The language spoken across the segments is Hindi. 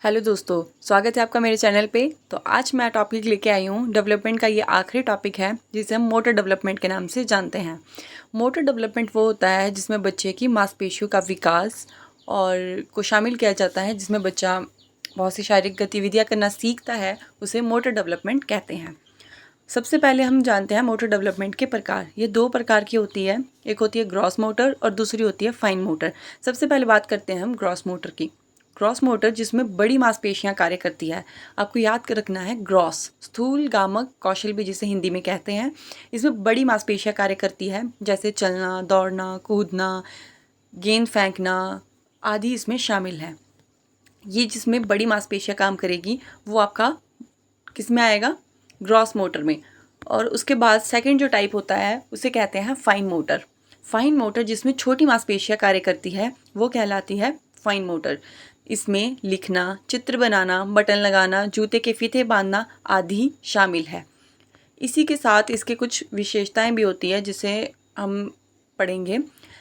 हेलो दोस्तों, स्वागत है आपका मेरे चैनल पे। तो आज मैं टॉपिक लेके आई हूँ डेवलपमेंट का। ये आखिरी टॉपिक है जिसे हम मोटर डेवलपमेंट के नाम से जानते हैं। मोटर डेवलपमेंट वो होता है जिसमें बच्चे की मांसपेशियों का विकास और को शामिल किया जाता है, जिसमें बच्चा बहुत सी शारीरिक गतिविधियाँ करना सीखता है। उसे मोटर डेवलपमेंट कहते हैं। सबसे पहले हम जानते हैं मोटर डेवलपमेंट के प्रकार। ये दो प्रकार की होती है, एक होती है ग्रॉस मोटर और दूसरी होती है फाइन मोटर। सबसे पहले बात करते हैं हम ग्रॉस मोटर की। ग्रॉस मोटर जिसमें बड़ी मांसपेशियां कार्य करती है। आपको याद कर रखना है, ग्रॉस स्थूल गामक कौशल भी जिसे हिंदी में कहते हैं। इसमें बड़ी मांसपेशियां कार्य करती है, जैसे चलना, दौड़ना, कूदना, गेंद फेंकना आदि इसमें शामिल है। ये जिसमें बड़ी मांसपेशियां काम करेगी वो आपका किस में आएगा? ग्रॉस मोटर में। और उसके बाद सेकंड जो टाइप होता है उसे कहते हैं फाइन मोटर। फाइन मोटर जिसमें छोटी मांसपेशियां कार्य करती है वो कहलाती है फाइन मोटर। इसमें लिखना, चित्र बनाना, बटन लगाना, जूते के फीते बांधना आदि शामिल है। इसी के साथ इसके कुछ विशेषताएं भी होती है जिसे हम पढ़ेंगे।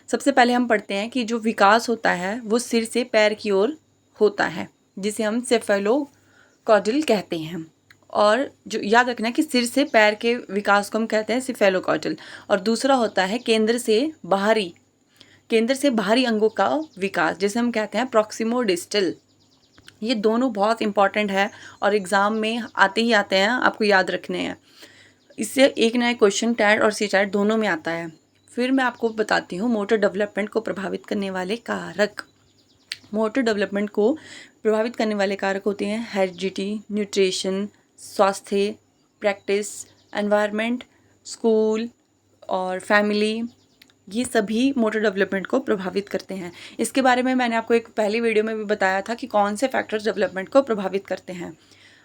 सबसे पहले हम पढ़ते हैं कि जो विकास होता है वो सिर से पैर की ओर होता है, जिसे हम सेफेलोकॉर्डल कहते हैं। और जो याद रखना है कि सिर से पैर के विकास को हम कहते हैं सेफेलोकॉर्डल। और दूसरा होता है केंद्र से बाहरी अंगों का विकास, जिसे हम कहते हैं प्रॉक्सिमो डिस्टल। ये दोनों बहुत इंपॉर्टेंट है और एग्ज़ाम में आते ही आते हैं, आपको याद रखने हैं। इससे एक नया क्वेश्चन टैट और सी टैट दोनों में आता है। फिर मैं आपको बताती हूँ मोटर डेवलपमेंट को प्रभावित करने वाले कारक। मोटर डेवलपमेंट को प्रभावित करने वाले कारक होते हैं हेरिडिटी, न्यूट्रिशन, स्वास्थ्य, प्रैक्टिस, एनवायरनमेंट, स्कूल और फैमिली। ये सभी मोटर डेवलपमेंट को प्रभावित करते हैं। इसके बारे में मैंने आपको एक पहली वीडियो में भी बताया था कि कौन से फैक्टर्स डेवलपमेंट को प्रभावित करते हैं।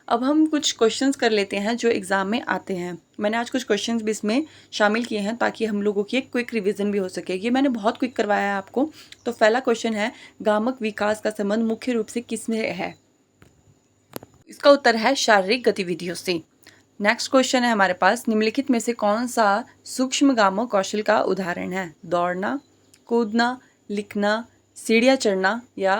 अब हम कुछ क्वेश्चंस कर लेते हैं जो एग्ज़ाम में आते हैं। मैंने आज कुछ क्वेश्चंस भी इसमें शामिल किए हैं ताकि हम लोगों की एक क्विक रिवीजन भी हो सके। ये मैंने बहुत क्विक करवाया है आपको। तो पहला क्वेश्चन है, गामक विकास का संबंध मुख्य रूप से किसमें है? इसका उत्तर है शारीरिक गतिविधियों से। नेक्स्ट क्वेश्चन है हमारे पास, निम्नलिखित में से कौन सा सूक्ष्म गामक कौशल का उदाहरण है? दौड़ना, कूदना, लिखना, सीढ़ियाँ चढ़ना या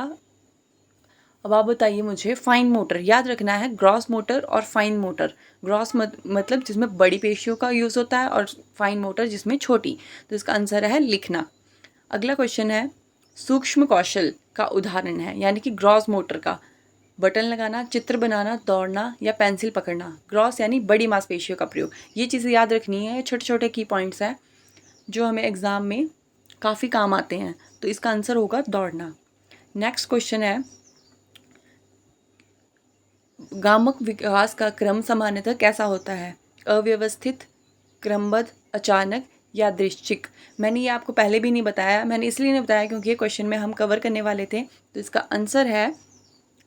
अब आप बताइए मुझे। फाइन मोटर याद रखना है, ग्रॉस मोटर और फाइन मोटर। ग्रॉस मतलब जिसमें बड़ी पेशियों का यूज़ होता है और फाइन मोटर जिसमें छोटी। तो इसका आंसर है लिखना। अगला क्वेश्चन है, सूक्ष्म कौशल का उदाहरण है यानी कि ग्रॉस मोटर का बटन लगाना, चित्र बनाना, दौड़ना या पेंसिल पकड़ना। ग्रॉस यानी बड़ी मांसपेशियों का प्रयोग। ये चीज़ें याद रखनी है, छोटे छोटे की पॉइंट्स हैं जो हमें एग्ज़ाम में काफ़ी काम आते हैं। तो इसका आंसर होगा दौड़ना। नेक्स्ट क्वेश्चन है, गामक विकास का क्रम सामान्यतः कैसा होता है? अव्यवस्थित, क्रमबद्ध, अचानक या यादृच्छिक? मैंने ये आपको पहले भी नहीं बताया, मैंने इसलिए नहीं बताया क्योंकि ये क्वेश्चन में हम कवर करने वाले थे। तो इसका आंसर है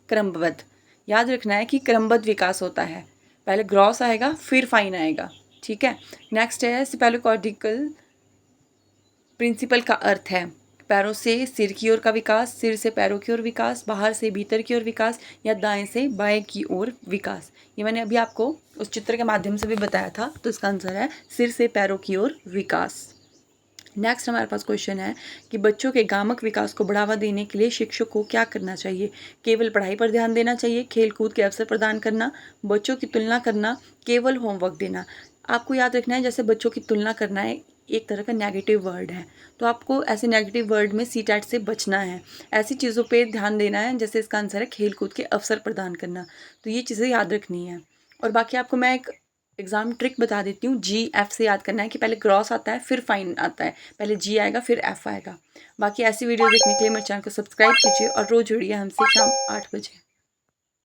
क्रमबद्ध। याद रखना है कि क्रमबद्ध विकास होता है, पहले ग्रॉस आएगा फिर फाइन आएगा। ठीक है। नेक्स्ट है, सेफेलोकॉर्टिकल प्रिंसिपल का अर्थ है पैरों से सिर की ओर का विकास, सिर से पैरों की ओर विकास, बाहर से भीतर की ओर विकास या दाएं से बाएं की ओर विकास। ये मैंने अभी आपको उस चित्र के माध्यम से भी बताया था। तो इसका आंसर है सिर से पैरों की ओर विकास। नेक्स्ट हमारे पास क्वेश्चन है कि बच्चों के गामक विकास को बढ़ावा देने के लिए शिक्षक को क्या करना चाहिए? केवल पढ़ाई पर ध्यान देना चाहिए, खेल कूद के अवसर प्रदान करना, बच्चों की तुलना करना, केवल होमवर्क देना? आपको याद रखना है, जैसे बच्चों की तुलना करना है एक तरह का नेगेटिव वर्ड है, तो आपको ऐसे नेगेटिव वर्ड में सी टैट से बचना है। ऐसी चीज़ों पे ध्यान देना है, जैसे इसका आंसर है खेल कूद के अवसर प्रदान करना। तो ये चीज़ें याद रखनी है। और बाकी आपको मैं एक एग्जाम ट्रिक बता देती हूँ। GF से याद करना है कि पहले ग्रॉस आता है फिर फाइन आता है, पहले G आएगा फिर F आएगा। बाकी ऐसी वीडियो देखने के लिए मेरे चैनल को सब्सक्राइब कीजिए और रोज़ जुड़िए हमसे शाम 8 बजे।